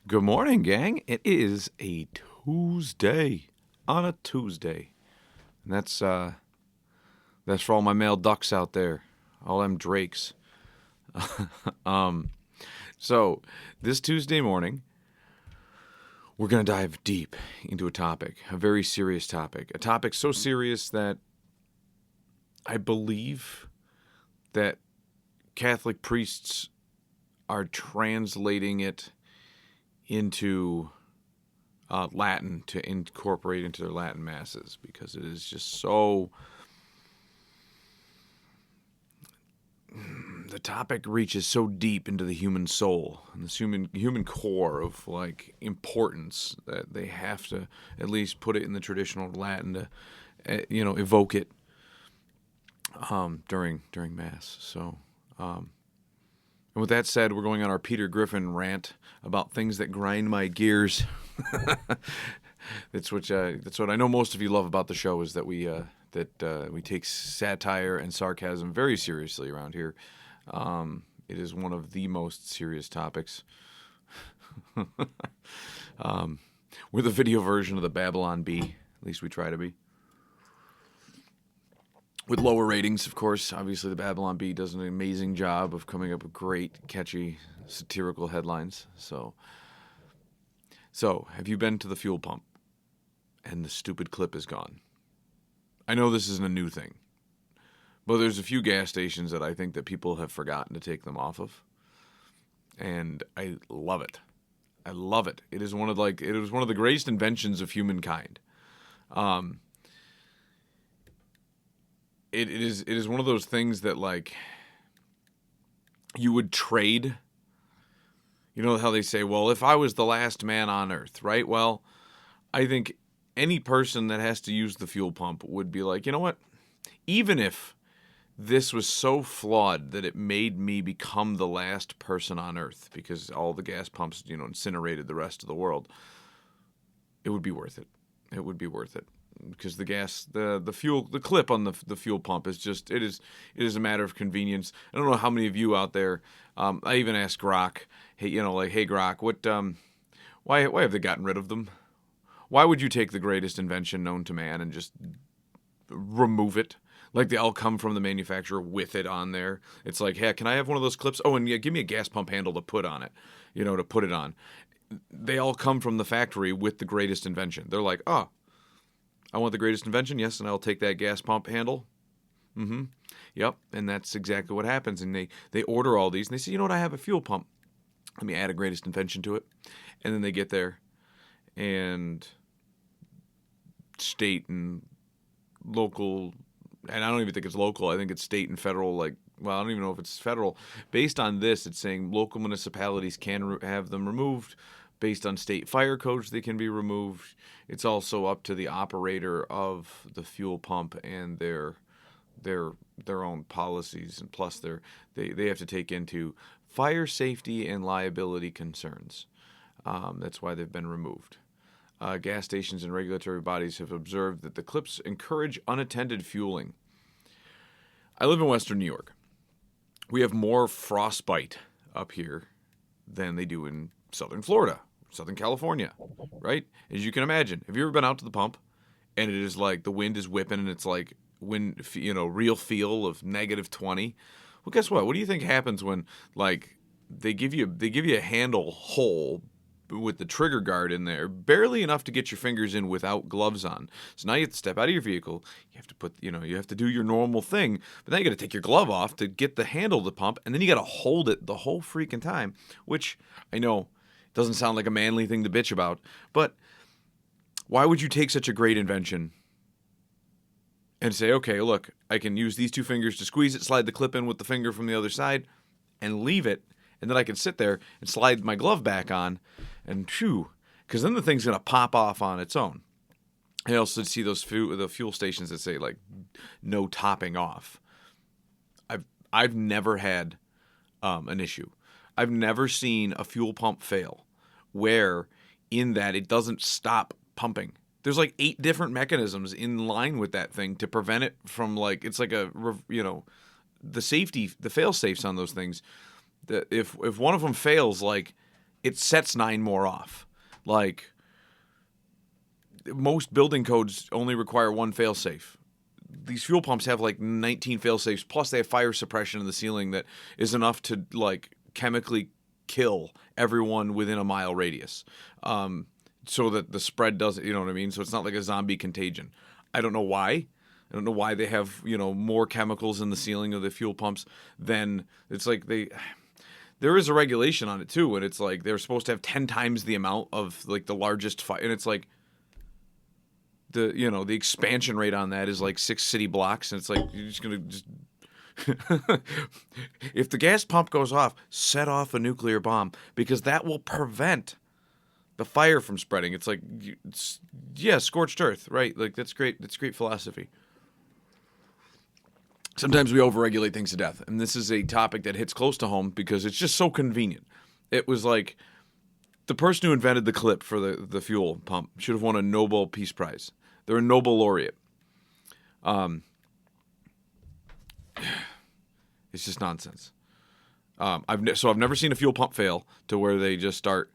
Good morning, gang. It is a Tuesday. On a Tuesday. And that's for all my male ducks out there. All them drakes. So this Tuesday morning, we're going to dive deep into a topic, a very serious topic. A topic so serious that I believe that Catholic priests are translating it into Latin to incorporate into their Latin masses, because it is just so... The topic reaches so deep into the human soul and this human core of like importance that they have to at least put it in the traditional Latin to evoke it during Mass. So and with that said, we're going on our Peter Griffin rant about things that grind my gears. That's what I know most of you love about the show, is that we take satire and sarcasm very seriously around here. It is one of the most serious topics. We're the video version of the Babylon Bee. At least we try to be. With lower ratings, of course. Obviously, the Babylon Bee does an amazing job of coming up with great, catchy, satirical headlines. So have you been to the fuel pump and the stupid clip is gone? I know this isn't a new thing, but there's a few gas stations that I think that people have forgotten to take them off of, and I love it. I love it. It was one of the greatest inventions of humankind. It is one of those things that, like, you would trade. You know how they say, well, if I was the last man on earth, right? Well, I think any person that has to use the fuel pump would be like, you know what? Even if this was so flawed that it made me become the last person on earth because all the gas pumps, incinerated the rest of the world, it would be worth it. It would be worth it. Because the fuel, the clip on the fuel pump is just, it is a matter of convenience. I don't know how many of you out there, I even asked Grok, hey Grok, why have they gotten rid of them? Why would you take the greatest invention known to man and just remove it? Like, they all come from the manufacturer with it on there. It's like, hey, can I have one of those clips? Oh, and yeah, give me a gas pump handle to put on it, to put it on. They all come from the factory with the greatest invention. They're like, oh, I want the greatest invention, yes, and I'll take that gas pump handle. Mm-hmm. Yep, and that's exactly what happens. And they order all these, and they say, you know what, I have a fuel pump. Let me add a greatest invention to it. And then they get there, and state and local, and I don't even think it's local, I think it's state and federal, I don't even know if it's federal. Based on this, it's saying local municipalities can have them removed. Based on state fire codes, they can be removed. It's also up to the operator of the fuel pump and their own policies, and plus they have to take into fire safety and liability concerns. That's why they've been removed. Gas stations and regulatory bodies have observed that the clips encourage unattended fueling. I live in Western New York. We have more frostbite up here than they do in Southern Florida, Southern California, right? As you can imagine, have you ever been out to the pump and it is like the wind is whipping and it's like wind, real feel of -20? Well, guess what? What do you think happens when, like, they give you a handle hole with the trigger guard in there, barely enough to get your fingers in without gloves on. So now you have to step out of your vehicle. You have to put, you have to do your normal thing, but then you got to take your glove off to get the handle of the pump, and then you got to hold it the whole freaking time, which I know doesn't sound like a manly thing to bitch about, but why would you take such a great invention and say, okay, look, I can use these two fingers to squeeze it, slide the clip in with the finger from the other side, and leave it, and then I can sit there and slide my glove back on, and phew, because then the thing's going to pop off on its own. I also see the fuel stations that say, like, no topping off. I've never had an issue. I've never seen a fuel pump fail where in that it doesn't stop pumping. There's like 8 different mechanisms in line with that thing to prevent it from, like, it's like a, the safety, the fail safes on those things. That if one of them fails, like, it sets 9 more off. Like, most building codes only require 1 failsafe. These fuel pumps have like 19 failsafes, plus they have fire suppression in the ceiling that is enough to like chemically kill everyone within a mile radius, so that the spread doesn't, you know what I mean? So it's not like a zombie contagion. I don't know why. I don't know why they have, more chemicals in the ceiling of the fuel pumps than it's like there is a regulation on it too, and it's like they're supposed to have 10 times the amount of like the largest fire, and it's like the expansion rate on that is like 6 city blocks, and it's like you're just gonna just if the gas pump goes off, set off a nuclear bomb, because that will prevent the fire from spreading. It's like, scorched earth, right? Like that's great. That's great philosophy. Sometimes we overregulate things to death, and this is a topic that hits close to home because it's just so convenient. It was like the person who invented the clip for the fuel pump should have won a Nobel Peace Prize. They're a Nobel laureate. It's just nonsense. I've never seen a fuel pump fail to where they just start,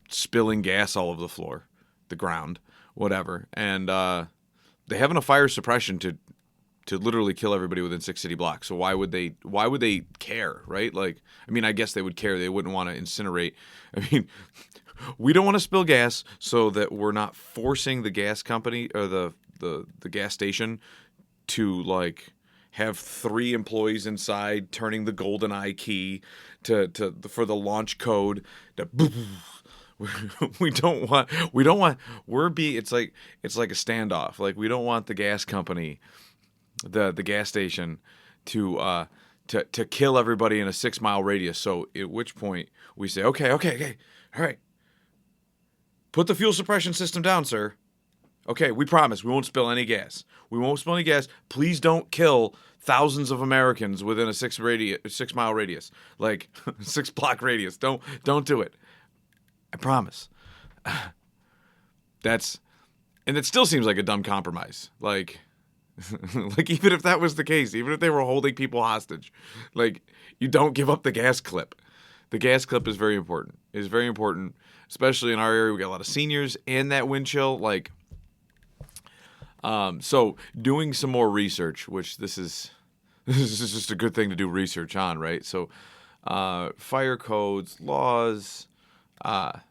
spilling gas all over the floor, the ground, whatever, and they have enough fire suppression to literally kill everybody within 6 city blocks. So why would they care, right? Like, I mean, I guess they would care. They wouldn't want to incinerate. I mean, we don't want to spill gas so that we're not forcing the gas company or the gas station to like have 3 employees inside turning the golden eye key for the launch code to it's like a standoff. Like, we don't want the gas company, the gas station to kill everybody in a 6-mile radius. So at which point we say, okay, all right, put the fuel suppression system down, sir. Okay, we promise we won't spill any gas. Please don't kill thousands of Americans within a 6-mile radius, like 6-block radius. Don't do it. I promise. And it still seems like a dumb compromise. Like, like, even if that was the case, even if they were holding people hostage, like, you don't give up the gas clip. The gas clip is very important. It is very important, especially in our area. We got a lot of seniors and that wind chill. Like, so doing some more research, which this is just a good thing to do research on, right? So, fire codes, laws.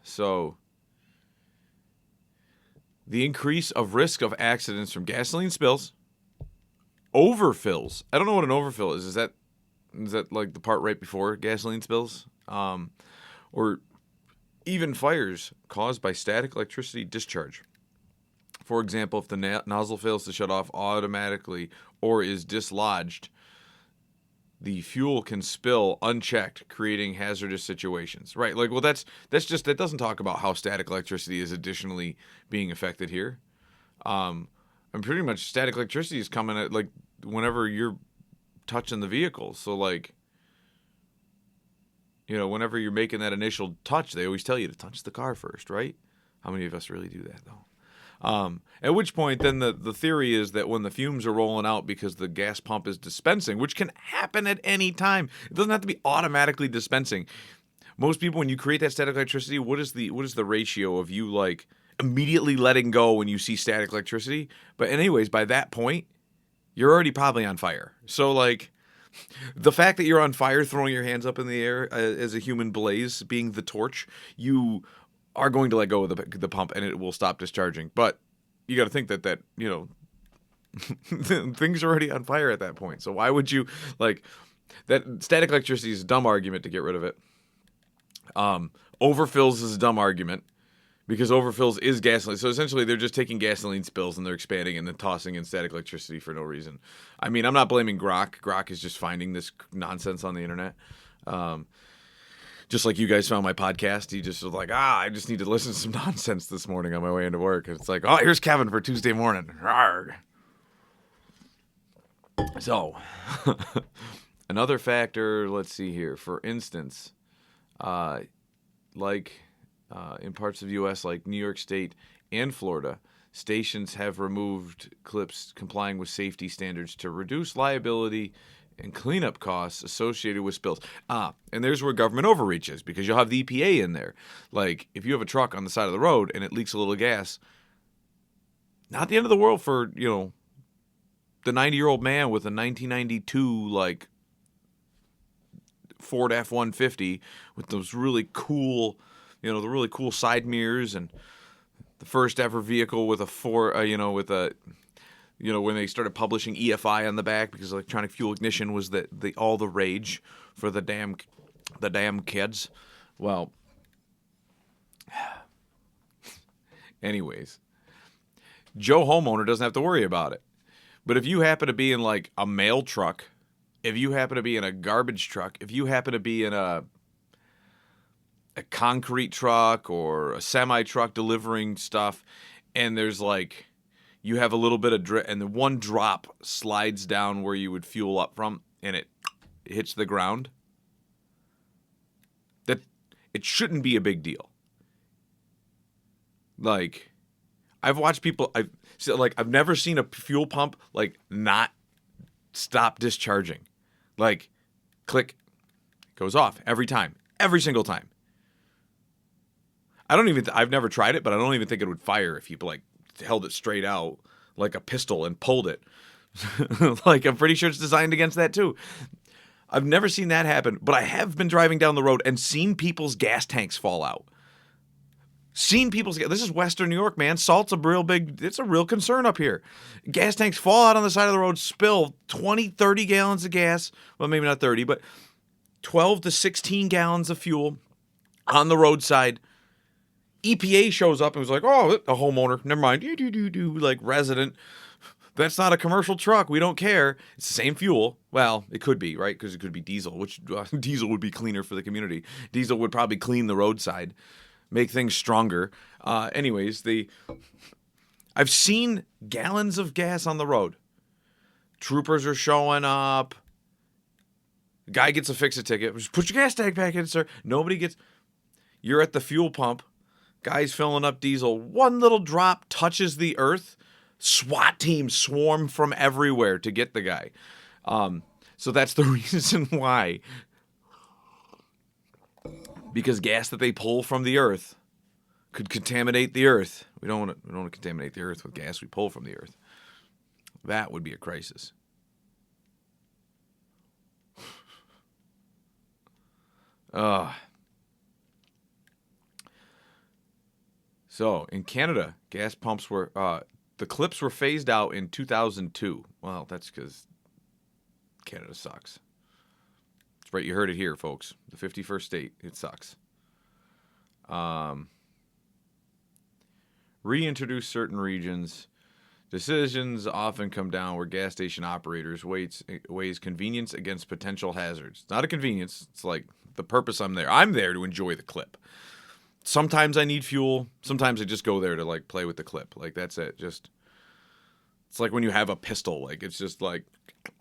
So the increase of risk of accidents from gasoline spills, overfills. I don't know what an overfill is. Is that like the part right before gasoline spills? Or even fires caused by static electricity discharge. For example, if the nozzle fails to shut off automatically or is dislodged, the fuel can spill unchecked, creating hazardous situations. Right? Like, well, that doesn't talk about how static electricity is additionally being affected here. And pretty much static electricity is coming at like whenever you're touching the vehicle. So like, whenever you're making that initial touch, they always tell you to touch the car first, right? How many of us really do that though? At which point, then the theory is that when the fumes are rolling out because the gas pump is dispensing, which can happen at any time, it doesn't have to be automatically dispensing. Most people, when you create that static electricity, what is the ratio of you like immediately letting go when you see static electricity? But anyways, by that point, you're already probably on fire. So like, the fact that you're on fire, throwing your hands up in the air as a human blaze, being the torch, you are going to let go of the pump and it will stop discharging. But you got to think that things are already on fire at that point. So why would you like that? Static electricity is a dumb argument to get rid of it. Overfills is a dumb argument because overfills is gasoline. So essentially they're just taking gasoline spills and they're expanding and then tossing in static electricity for no reason. I mean, I'm not blaming Grok. Grok is just finding this nonsense on the internet. Just like you guys found my podcast, he just was like, I just need to listen to some nonsense this morning on my way into work. And it's like, oh, here's Kevin for Tuesday morning. Arrgh. So, another factor, let's see here. For instance, in parts of the U.S. like New York State and Florida, stations have removed clips complying with safety standards to reduce liability and cleanup costs associated with spills. And there's where government overreach is, because you'll have the EPA in there. Like, if you have a truck on the side of the road and it leaks a little gas, not the end of the world for, the 90-year-old man with a 1992, like, Ford F-150 with those really cool, the really cool side mirrors, and the first ever vehicle with a when they started publishing EFI on the back, because electronic fuel ignition was all the rage for the damn kids. Well, anyways, Joe homeowner doesn't have to worry about it. But if you happen to be in like a mail truck, if you happen to be in a garbage truck, if you happen to be in a concrete truck or a semi truck delivering stuff, and there's like, you have a little bit of and the one drop slides down where you would fuel up from, and it hits the ground, that it shouldn't be a big deal. Like, I've watched people, I've never seen a fuel pump like not stop discharging. Like, click, goes off every time, every single time. I've never tried it, but I don't even think it would fire if you like held it straight out like a pistol and pulled it. Like, I'm pretty sure it's designed against that too. I've never seen that happen, but I have been driving down the road and seen people's gas tanks fall out. This is Western New York, man. Salt's it's a real concern up here. Gas tanks fall out on the side of the road, spill 20, 30 gallons of gas. Well, maybe not 30, but 12 to 16 gallons of fuel on the roadside. EPA shows up and was like, oh, a homeowner, never mind, like resident. That's not a commercial truck. We don't care. It's the same fuel. Well, it could be, right? Because it could be diesel, which diesel would be cleaner for the community. Diesel would probably clean the roadside, make things stronger. Anyways, I've seen gallons of gas on the road. Troopers are showing up. Guy gets a fix-it ticket. Just put your gas tank back in, sir. You're at the fuel pump. Guy's filling up diesel. One little drop touches the earth. SWAT teams swarm from everywhere to get the guy. So that's the reason why. Because gas that they pull from the earth could contaminate the earth. We don't want to contaminate the earth with gas we pull from the earth. That would be a crisis. So in Canada, gas pumps were the clips were phased out in 2002. Well, that's because Canada sucks. That's right, you heard it here, folks. The 51st state, it sucks. Reintroduce certain regions. Decisions often come down where gas station operators weighs convenience against potential hazards. It's not a convenience. It's like the purpose I'm there. I'm there to enjoy the clip. Sometimes I need fuel. Sometimes I just go there to like play with the clip. Like, that's it. Just, it's like when you have a pistol. Like, it's just like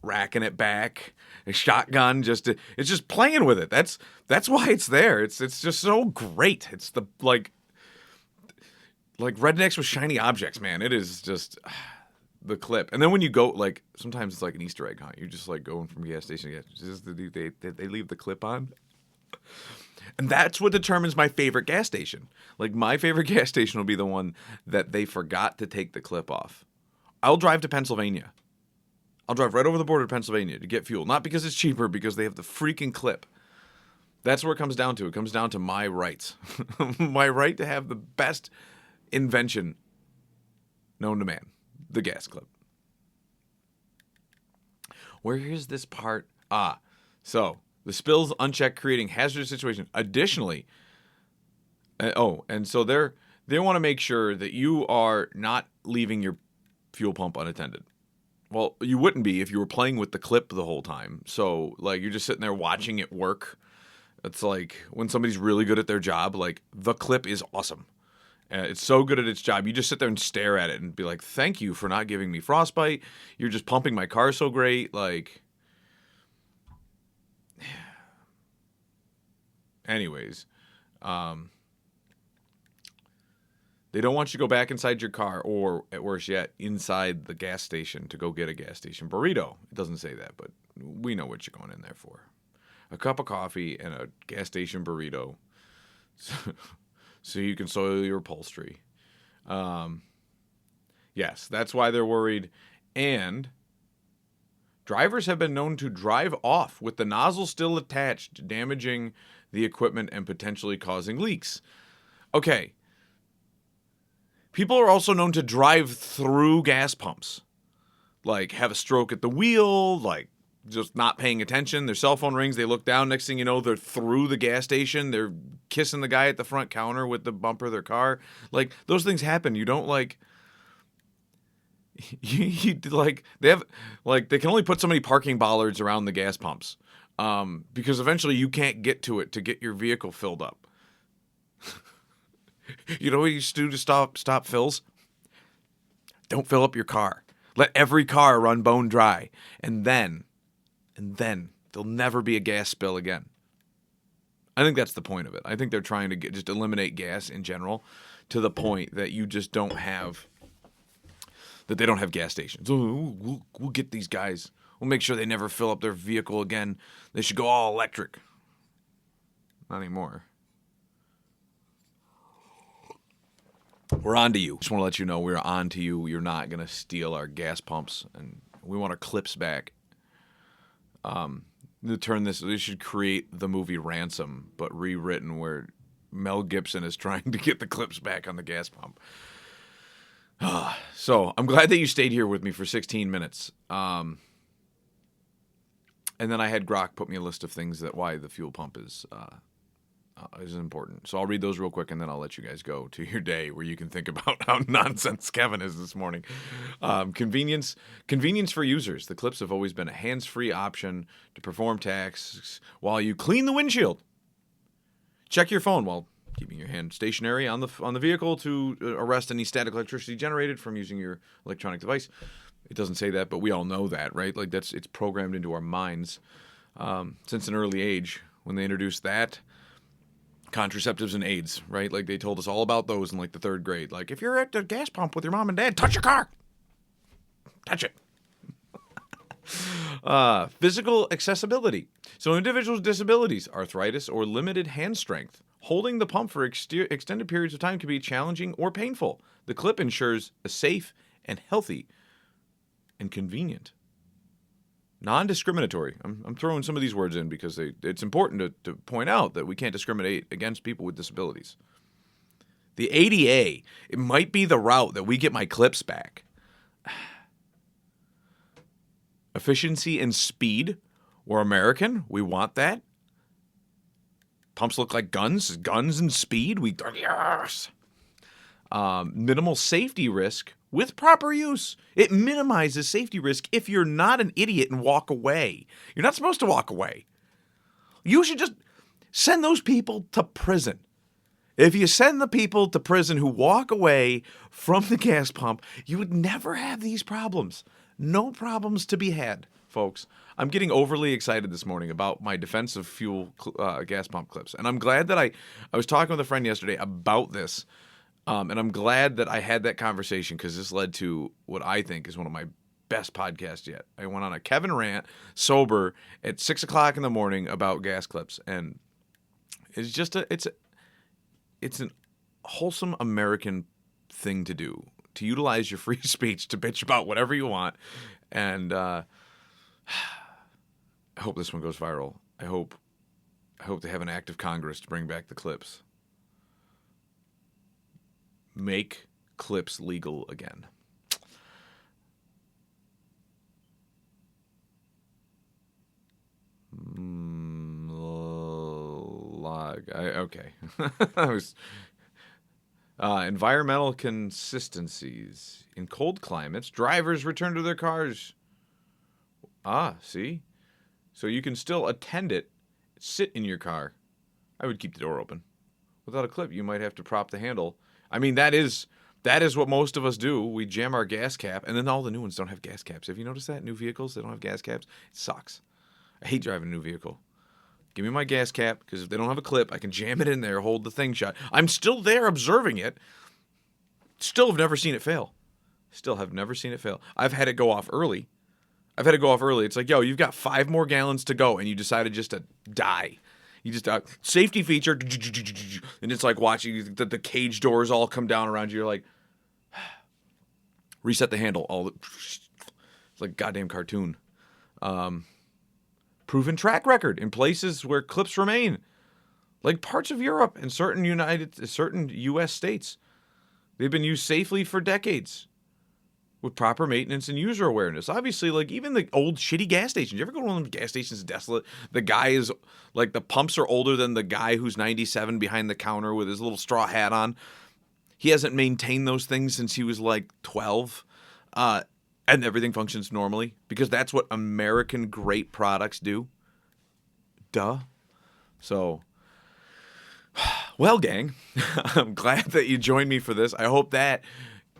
racking it back. A shotgun. It's just playing with it. That's why it's there. It's just so great. It's the like rednecks with shiny objects, man. It is just the clip. And then when you go, like, sometimes it's like an Easter egg hunt. You're just like going from gas station to gas station. They leave the clip on. And that's what determines my favorite gas station. Like, my favorite gas station will be the one that they forgot to take the clip off. I'll drive to Pennsylvania. I'll drive right over the border to Pennsylvania to get fuel. Not because it's cheaper, because they have the freaking clip. That's where it comes down to. It comes down to my rights. My right to have the best invention known to man. The gas clip. Where is this part? So the spills unchecked, creating hazardous situations. Additionally, and so they want to make sure that you are not leaving your fuel pump unattended. Well, you wouldn't be if you were playing with the clip the whole time. So, like, you're just sitting there watching it work. It's like when somebody's really good at their job, like, the clip is awesome. It's so good at its job. You just sit there and stare at it and be like, thank you for not giving me frostbite. You're just pumping my car so great. Like, anyways, They don't want you to go back inside your car or, at worse yet, inside the gas station to go get a gas station burrito. It doesn't say that, but we know what you're going in there for. A cup of coffee and a gas station burrito so you can soil your upholstery. Yes, that's why they're worried. And drivers have been known to drive off with the nozzle still attached, damaging the equipment and potentially causing leaks. Okay. People are also known to drive through gas pumps. Like, have a stroke at the wheel, like, just not paying attention. Their cell phone rings, they look down, next thing you know, they're through the gas station. They're kissing the guy at the front counter with the bumper of their car. Like, those things happen. You don't, like... they have, like, they can only put so many parking bollards around the gas pumps. Because eventually you can't get to it to get your vehicle filled up. You know what you used to do to stop fills? Don't fill up your car. Let every car run bone dry. And then there'll never be a gas spill again. I think that's the point of it. I think they're trying to just eliminate gas in general to the point that you just don't have, that they don't have gas stations. Oh, we'll get these guys. We'll make sure they never fill up their vehicle again. They should go all electric. Not anymore. We're on to you. Just want to let you know we're on to you. You're not going to steal our gas pumps, and we want our clips back. They should create the movie Ransom, but rewritten where Mel Gibson is trying to get the clips back on the gas pump. So I'm glad that you stayed here with me for 16 minutes. And then I had Grok put me a list of things why the fuel pump is important. So I'll read those real quick, and then I'll let you guys go to your day where you can think about how nonsense Kevin is this morning. Convenience for users. The clips have always been a hands-free option to perform tasks while you clean the windshield. Check your phone while keeping your hand stationary on the vehicle to arrest any static electricity generated from using your electronic device. It doesn't say that, but we all know that, right? Like it's programmed into our minds since an early age when they introduced that. Contraceptives and AIDS, right? Like they told us all about those in like the 3rd grade. Like if you're at the gas pump with your mom and dad, touch your car. Touch it. Physical accessibility. So individuals with disabilities, arthritis, or limited hand strength, holding the pump for extended periods of time can be challenging or painful. The clip ensures a safe and healthy and convenient. Non-discriminatory. I'm throwing some of these words in because it's important to point out that we can't discriminate against people with disabilities. The ADA, it might be the route that we get my clips back. Efficiency and speed. We're American. We want that. Pumps look like guns. Guns and speed. Yes. Minimal safety risk. With proper use, it minimizes safety risk if you're not an idiot and walk away. You're not supposed to walk away. You should just send those people to prison. If you send the people to prison who walk away from the gas pump, you would never have these problems. No problems to be had, folks. I'm getting overly excited this morning about my defense of fuel gas pump clips. And I'm glad that I was talking with a friend yesterday about this. And I'm glad that I had that conversation because this led to what I think is one of my best podcasts yet. I went on a Kevin rant, sober, at 6 o'clock in the morning about gas clips. And it's just it's an wholesome American thing to do, to utilize your free speech to bitch about whatever you want. And I hope this one goes viral. I hope they have an act of Congress to bring back the clips. Make clips legal again. Okay. I was environmental consistencies. In cold climates, drivers return to their cars. See? So you can still attend it, sit in your car. I would keep the door open. Without a clip, you might have to prop the handle. I mean, that is what most of us do. We jam our gas cap, and then all the new ones don't have gas caps. Have you noticed that? New vehicles, they don't have gas caps. It sucks. I hate driving a new vehicle. Give me my gas cap, because if they don't have a clip, I can jam it in there, hold the thing shut. I'm still there observing it. Still have never seen it fail. Still have never seen it fail. I've had it go off early. It's like, yo, you've got 5 more gallons to go, and you decided just to die. You just safety feature, and it's like watching the cage doors all come down around you. You're like, reset the handle. It's like a goddamn cartoon. Proven track record in places where clips remain, like parts of Europe and certain U.S. states. They've been used safely for decades with proper maintenance and user awareness. Obviously, like even the old shitty gas stations. You ever go to one of those gas stations desolate? The guy is like, the pumps are older than the guy who's 97 behind the counter with his little straw hat on. He hasn't maintained those things since he was like 12. And everything functions normally because that's what American great products do. Duh. So, well, gang, I'm glad that you joined me for this. I hope that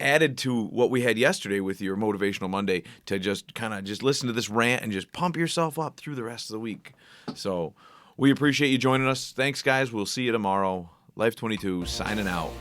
added to what we had yesterday with your Motivational Monday to just kind of just listen to this rant and just pump yourself up through the rest of the week. So we appreciate you joining us. Thanks, guys. We'll see you tomorrow. Life22 signing out.